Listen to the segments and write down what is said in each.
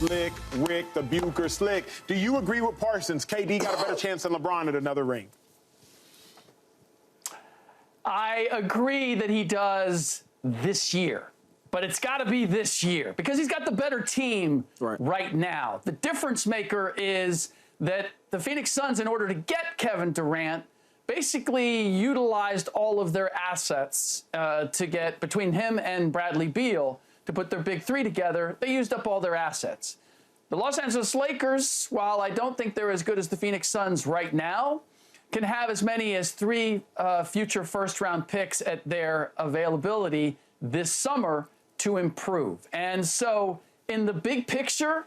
Slick, Rick, the Bucher, Slick. Do you agree with Parsons? KD got a better chance than LeBron at another ring. I agree that he does this year, but it's got to be this year because he's got the better team right now. The difference maker is that the Phoenix Suns, in order to get Kevin Durant, basically utilized all of their assets to get between him and Bradley Beal to put their big three together. They used up all their assets. The Los Angeles Lakers, while I don't think they're as good as the Phoenix Suns right now, can have as many as 3 future first-round picks at their availability this summer to improve. And so in the big picture,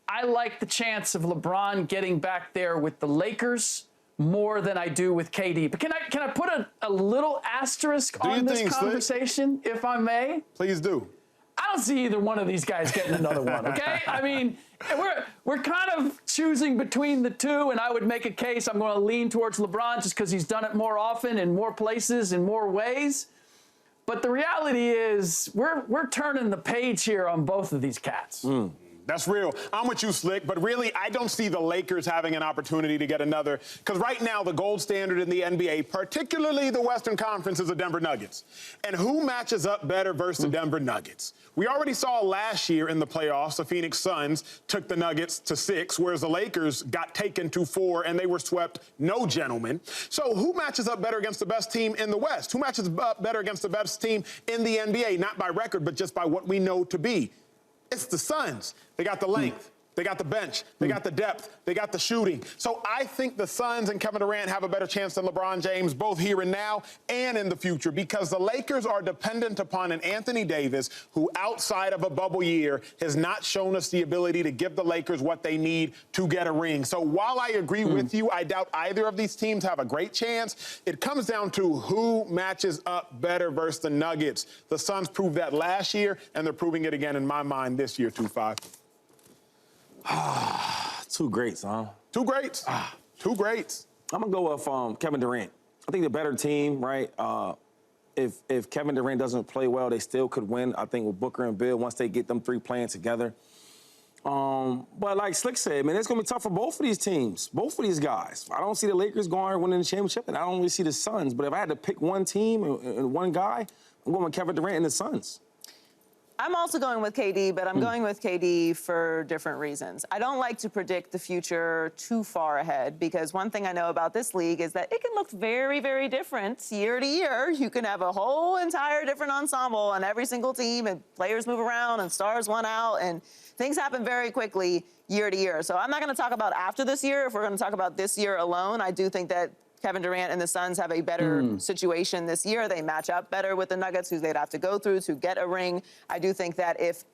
I like the chance of LeBron getting back there with the Lakers more than I do with KD. But can I put a little asterisk on this conversation, if I may? Please do. I don't see either one of these guys getting another one, okay? I mean, we're kind of choosing between the two, and I would make a case I'm going to lean towards LeBron just because he's done it more often in more places in more ways. But the reality is we're turning the page here on both of these cats. That's real. I'm with you, Slick, but really, I don't see the Lakers having an opportunity to get another, because right now, the gold standard in the NBA, particularly the Western Conference, is the Denver Nuggets. And who matches up better versus the Denver Nuggets? We already saw last year in the playoffs, the Phoenix Suns took the Nuggets to 6, whereas the Lakers got taken to 4, and they were swept, no gentlemen. So who matches up better against the best team in the West? Who matches up better against the best team in the NBA? Not by record, but just by what we know to be. It's the Suns. They got the length. They got the bench. They got the depth. They got the shooting. So I think the Suns and Kevin Durant have a better chance than LeBron James, both here and now and in the future, because the Lakers are dependent upon an Anthony Davis who, outside of a bubble year, has not shown us the ability to give the Lakers what they need to get a ring. So while I agree with you, I doubt either of these teams have a great chance. It comes down to who matches up better versus the Nuggets. The Suns proved that last year, and they're proving it again in my mind this year, 2-5. Two greats, huh? Two greats. Two greats. I'm going to go with Kevin Durant. I think the better team, right? If Kevin Durant doesn't play well, they still could win, I think, with Booker and Bill once they get them 3 playing together. But like Slick said, man, it's going to be tough for both of these teams, both of these guys. I don't see the Lakers going winning the championship, and I don't really see the Suns. But if I had to pick one team and one guy, I'm going with Kevin Durant and the Suns. I'm also going with KD, but I'm going with KD for different reasons. I don't like to predict the future too far ahead because one thing I know about this league is that it can look very, very different year to year. You can have a whole entire different ensemble on every single team, and players move around and stars one out, and things happen very quickly year to year. So I'm not going to talk about after this year. If we're going to talk about this year alone, I do think that Kevin Durant and the Suns have a better situation this year. They match up better with the Nuggets, who they'd have to go through to get a ring. I do think that if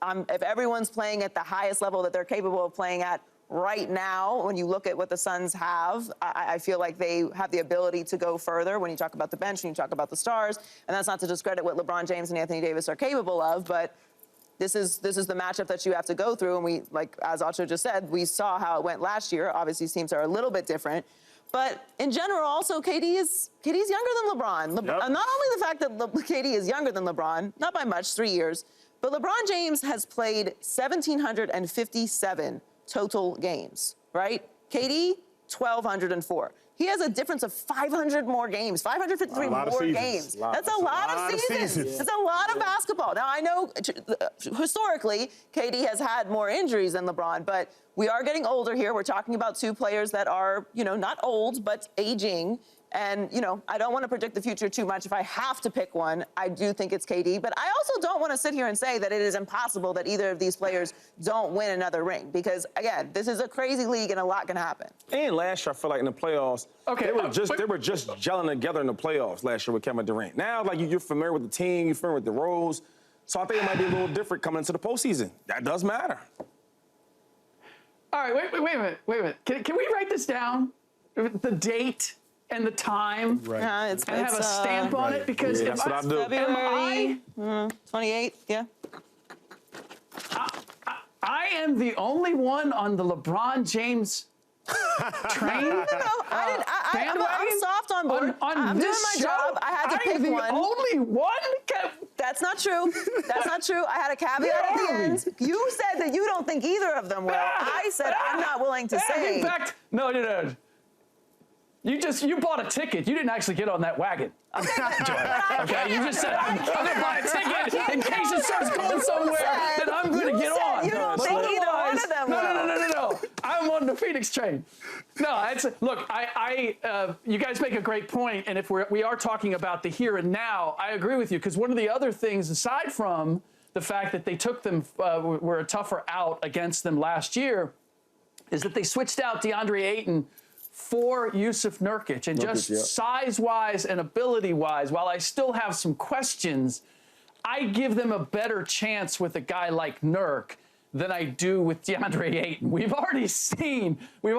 everyone's playing at the highest level that they're capable of playing at right now, when you look at what the Suns have, I feel like they have the ability to go further when you talk about the bench and you talk about the stars. And that's not to discredit what LeBron James and Anthony Davis are capable of, but this is the matchup that you have to go through. And we, like as Acho just said, we saw how it went last year. Obviously, these teams are a little bit different. But in general, also, KD's younger than LeBron. Not only the fact that KD is younger than LeBron, not by much, 3 years, but LeBron James has played 1,757 total games, right? KD, 1,204. He has a difference of 500 more games, 553 more games. That's a lot of seasons. That's a lot of basketball. Now, I know historically, KD has had more injuries than LeBron, but we are getting older here. We're talking about 2 players that are, not old, but aging. And, I don't want to predict the future too much. If I have to pick one, I do think it's KD. But I also don't want to sit here and say that it is impossible that either of these players don't win another ring. Because, again, this is a crazy league and a lot can happen. And last year, I feel like in the playoffs, they were just gelling together in the playoffs last year with Kevin Durant. Now, like, you're familiar with the team, you're familiar with the roles. So I think it might be a little different coming into the postseason. That does matter. All right, wait a minute. Can we write this down? The date and the time, and have a stamp on it, because that's what I do. February 28th, yeah. I am the only one on the LeBron James train. No, I'm soft on board. On I'm this doing my show, job. I had to pick one. I'm the only one? That's not true. That's not true. I had a caveat at the end. You said that you don't think either of them will. I said I'm not willing to say. In fact, no. You bought a ticket. You didn't actually get on that wagon. Okay, you just said I'm gonna buy a ticket in case it starts going somewhere. Then I'm gonna get on. You don't think either one of them will. No. I'm on the Phoenix train. No, look. You guys make a great point, and if we are talking about the here and now, I agree with you, because one of the other things, aside from the fact that they took them were a tougher out against them last year, is that they switched out DeAndre Ayton for Yusuf Nurkic, and just size-wise and ability-wise, while I still have some questions, I give them a better chance with a guy like Nurk than I do with DeAndre Ayton. We've already seen what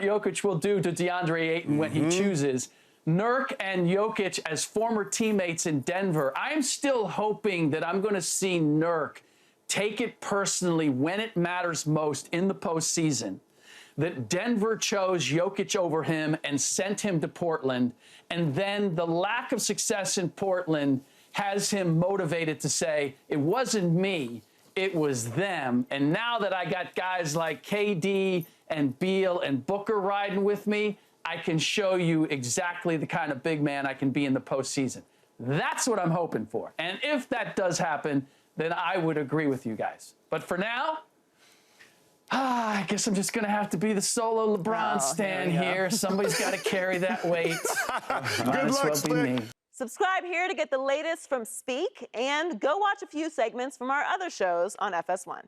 Jokic will do to DeAndre Ayton when he chooses. Nurk and Jokic as former teammates in Denver, I'm still hoping that I'm going to see Nurk take it personally when it matters most in the postseason, that Denver chose Jokic over him and sent him to Portland, and then the lack of success in Portland has him motivated to say, it wasn't me, it was them. And now that I got guys like KD and Beal and Booker riding with me, I can show you exactly the kind of big man I can be in the postseason. That's what I'm hoping for. And if that does happen, then I would agree with you guys. But for now, I guess I'm just going to have to be the solo LeBron stan here. Somebody's got to carry that weight. Good luck, Slick. Subscribe here to get the latest from Speak, and go watch a few segments from our other shows on FS1.